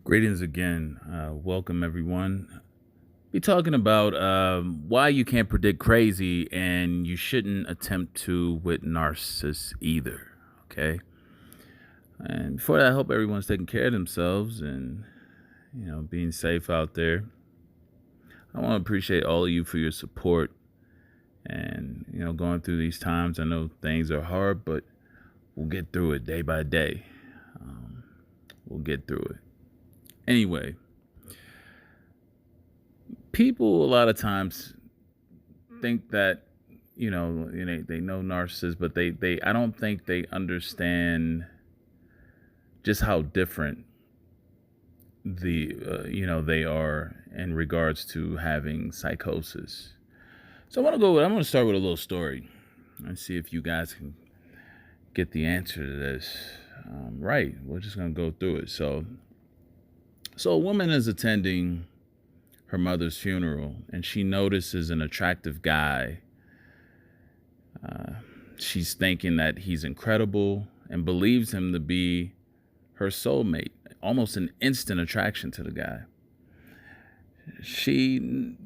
Greetings again. Welcome, everyone. Be talking about why you can't predict crazy and you shouldn't attempt to with narcissists either. Okay. And before that, I hope everyone's taking care of themselves and, being safe out there. I want to appreciate all of you for your support and, going through these times. I know things are hard, but we'll get through it day by day. We'll get through it. Anyway, people a lot of times think that they know narcissists, but they I don't think they understand just how different they are in regards to having psychosis. So I'm going to start with a little story and see if you guys can get the answer to this. Right, we're just going to go through it. So a woman is attending her mother's funeral and she notices an attractive guy. She's thinking that he's incredible and believes him to be her soulmate, almost an instant attraction to the guy. She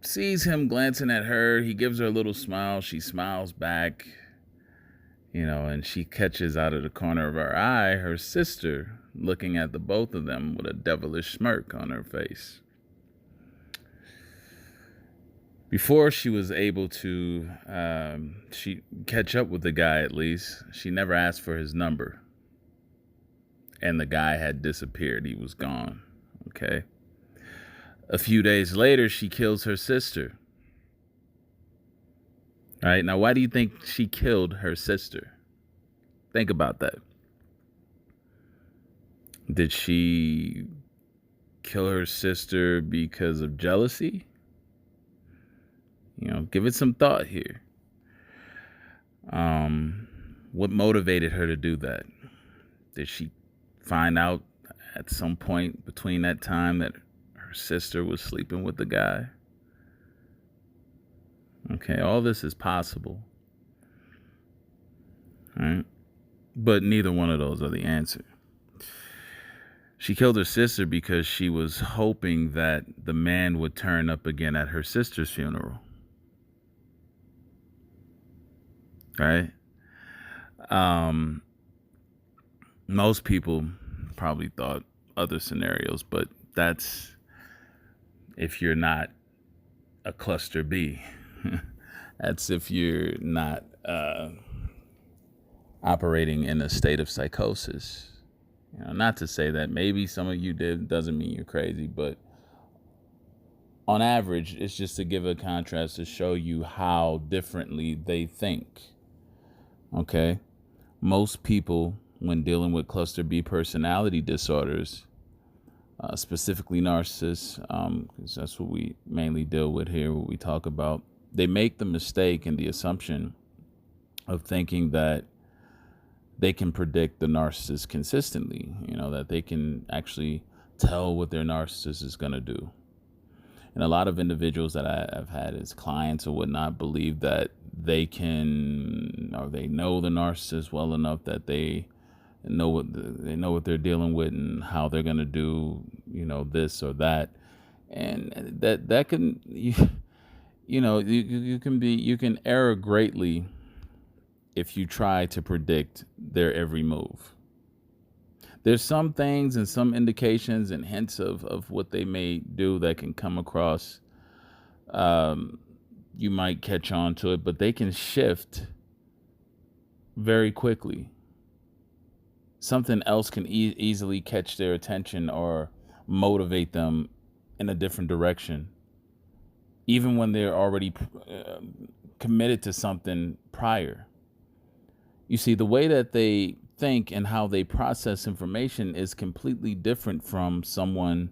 sees him glancing at her. He gives her a little smile. She smiles back, and she catches out of the corner of her eye her sister looking at the both of them with a devilish smirk on her face. Before she was able to she catch up with the guy, at least, she never asked for his number. And the guy had disappeared. He was gone. Okay. A few days later, she kills her sister. All right. Now, why do you think she killed her sister? Think about that. Did she kill her sister because of jealousy? Give it some thought here. What motivated her to do that? Did she find out at some point between that time that her sister was sleeping with the guy? Okay, all this is possible. All right? But neither one of those are the answer. She killed her sister because she was hoping that the man would turn up again at her sister's funeral. Right? Most people probably thought other scenarios, but that's if you're not a cluster B. That's if you're not operating in a state of psychosis. Not to say that maybe some of you did, doesn't mean you're crazy, but on average, it's just to give a contrast to show you how differently they think. Okay? Most people, when dealing with cluster B personality disorders, specifically narcissists, because that's what we mainly deal with here, what we talk about, they make the mistake and the assumption of thinking that they can predict the narcissist consistently, that they can actually tell what their narcissist is going to do. And a lot of individuals that I've had as clients or whatnot believe that they can, or they know the narcissist well enough that they know what they're dealing with and how they're going to do, this or that. And that can, you can err greatly if you try to predict their every move. There's some things and some indications and hints of what they may do that can come across. You might catch on to it, but they can shift very quickly. Something else can easily catch their attention or motivate them in a different direction, even when they're already committed to something prior. You see, the way that they think and how they process information is completely different from someone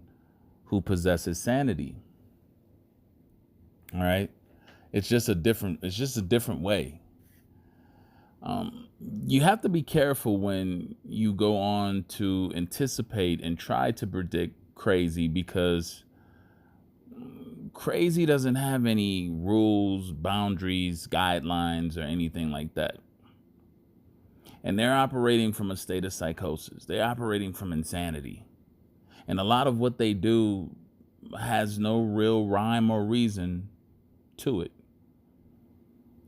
who possesses sanity. All right? It's just a different way. You have to be careful when you go on to anticipate and try to predict crazy, because crazy doesn't have any rules, boundaries, guidelines, or anything like that. And they're operating from a state of psychosis. They're operating from insanity. And a lot of what they do has no real rhyme or reason to it.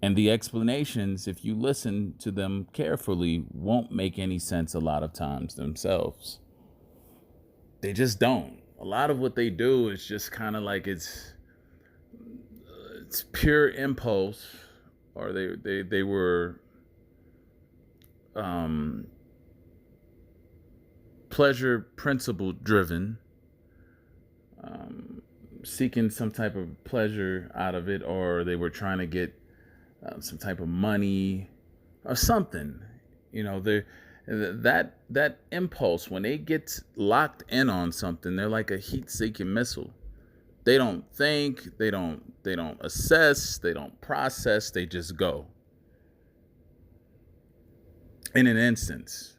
And the explanations, if you listen to them carefully, won't make any sense a lot of times themselves. They just don't. A lot of what they do is just kind of like it's pure impulse, or they were pleasure principle driven, seeking some type of pleasure out of it, or they were trying to get some type of money or something. That impulse, when they get locked in on something, they're like a heat-seeking missile. They don't think, they don't assess, they don't process, they just go in an instance.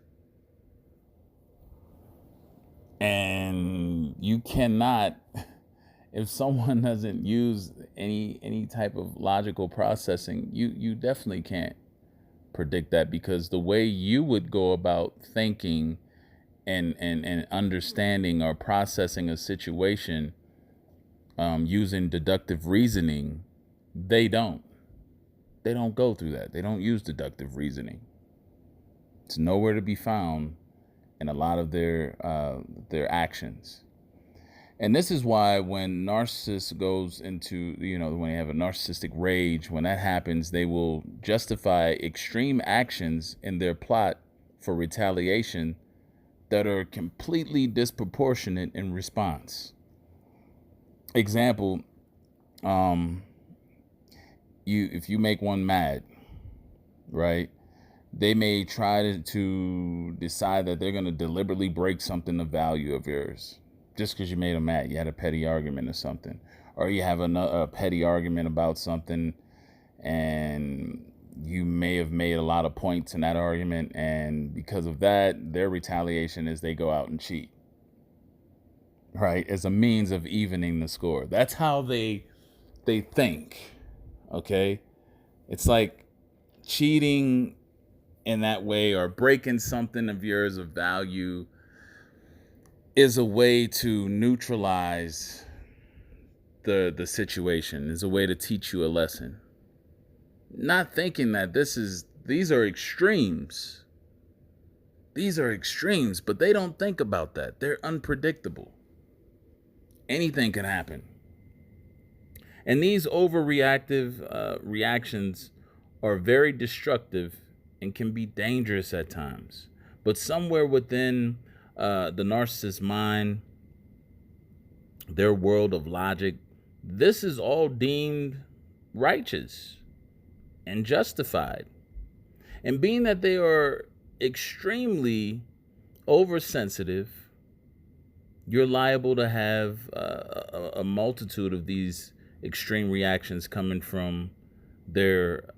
And you cannot, if someone doesn't use any type of logical processing, you definitely can't predict that, because the way you would go about thinking and understanding or processing a situation using deductive reasoning, they don't go through that. They don't use deductive reasoning. It's nowhere to be found in a lot of their actions. And this is why when narcissist goes into, when they have a narcissistic rage, when that happens, they will justify extreme actions in their plot for retaliation that are completely disproportionate in response. Example, if you make one mad, right? They may try to decide that they're going to deliberately break something of value of yours just because you made them mad. You had a petty argument or something, or you have a petty argument about something, and you may have made a lot of points in that argument, and because of that, their retaliation is they go out and cheat, right? As a means of evening the score. That's how they think, okay? It's like cheating in that way, or breaking something of yours of value, is a way to neutralize the situation, is a way to teach you a lesson. Not thinking that these are extremes. These are extremes, but they don't think about that. They're unpredictable. Anything can happen. And these overreactive reactions are very destructive and can be dangerous at times. But somewhere within the narcissist's mind, their world of logic, this is all deemed righteous and justified. And being that they are extremely oversensitive, you're liable to have a multitude of these extreme reactions coming from their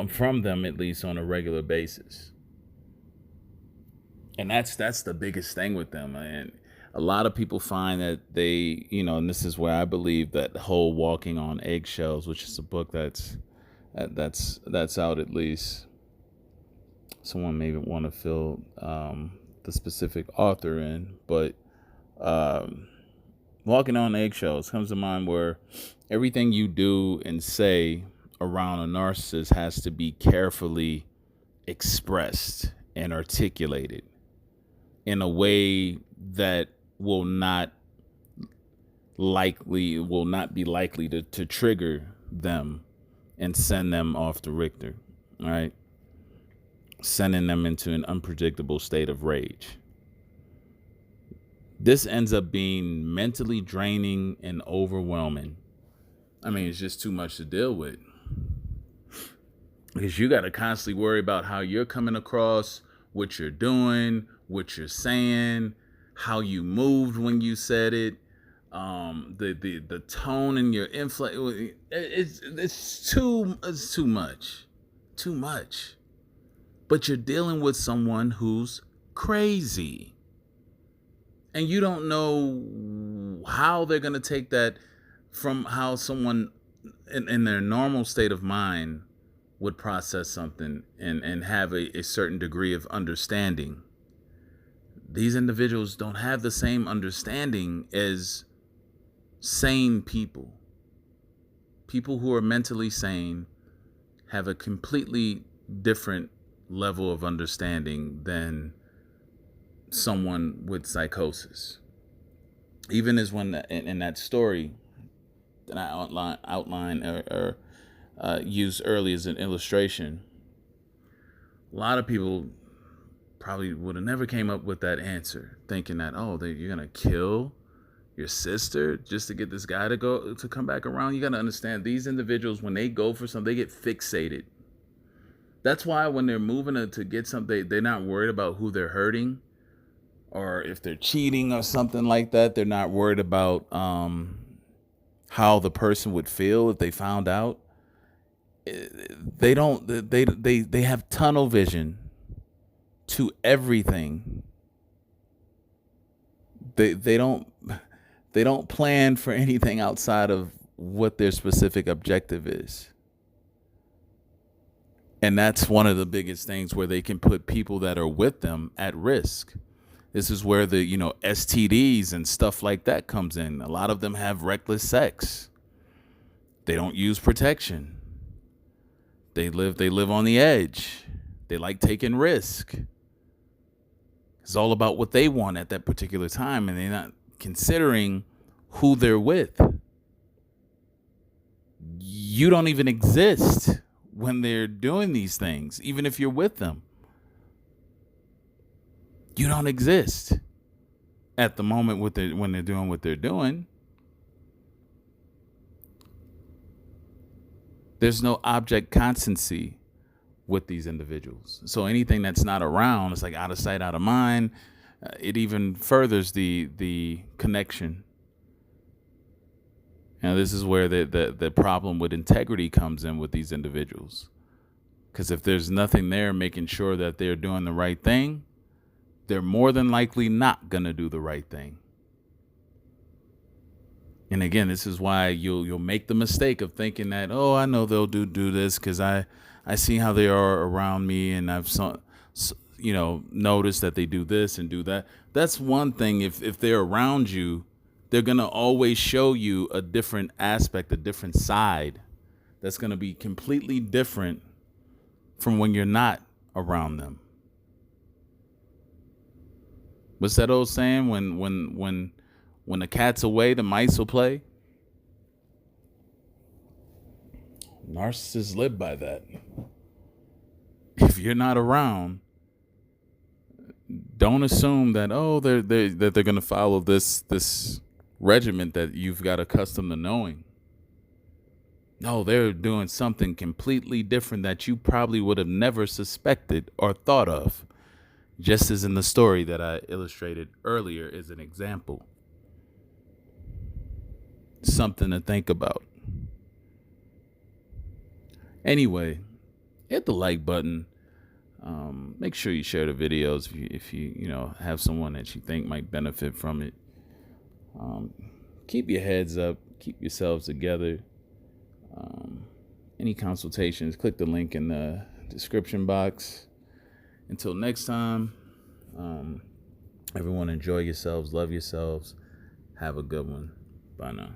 from them, at least on a regular basis. And that's the biggest thing with them. And a lot of people find that they, and this is where I believe that whole Walking on Eggshells, which is a book that's out, at least someone may want to fill the specific author in, but Walking on Eggshells comes to mind, where everything you do and say around a narcissist has to be carefully expressed and articulated in a way that will not be likely to trigger them and send them off the Richter, right? Sending them into an unpredictable state of rage. This ends up being mentally draining and overwhelming. I mean, it's just too much to deal with, because you got to constantly worry about how you're coming across, what you're doing, what you're saying, how you moved when you said it, the tone in your inflection. It's too much. But you're dealing with someone who's crazy, and you don't know how they're going to take that from how someone in their normal state of mind would process something and have a certain degree of understanding. these individuals don't have the same understanding as sane people. People who are mentally sane have a completely different level of understanding than someone with psychosis. Even as when in that story that I outline or used early as an illustration, a lot of people probably would have never came up with that answer, thinking that, oh, you're gonna kill your sister just to get this guy to come back around. You got to understand, these individuals, when they go for something, they get fixated. That's why when they're moving to get something, they're not worried about who they're hurting, or if they're cheating or something like that. They're not worried about how the person would feel if they found out. They don't. They have tunnel vision to everything. They don't plan for anything outside of what their specific objective is. And that's one of the biggest things where they can put people that are with them at risk. This is where the, STDs and stuff like that comes in. A lot of them have reckless sex. They don't use protection. They live on the edge. They like taking risk. It's all about what they want at that particular time, and they're not considering who they're with. You don't even exist when they're doing these things, even if you're with them. You don't exist at the moment when they're doing what they're doing. There's no object constancy with these individuals. So anything that's not around, it's like out of sight, out of mind. It even furthers the connection. Now, this is where the problem with integrity comes in with these individuals. Because if there's nothing there making sure that they're doing the right thing, they're more than likely not going to do the right thing. And again, this is why you'll make the mistake of thinking that, oh, I know they'll do this because I see how they are around me, and I've noticed that they do this and do that. That's one thing. If they're around you, they're going to always show you a different aspect, a different side that's going to be completely different from when you're not around them. What's that old saying? When the cat's away, the mice will play. Narcissists live by that. If you're not around, don't assume that they're going to follow this regiment that you've got accustomed to knowing. No, they're doing something completely different that you probably would have never suspected or thought of. Just as in the story that I illustrated earlier as an example. Something to think about. Anyway, hit the like button. Make sure you share the videos if you have someone that you think might benefit from it. Keep your heads up. Keep yourselves together. Any consultations, click the link in the description box. Until next time, everyone enjoy yourselves, love yourselves, have a good one. Bye now.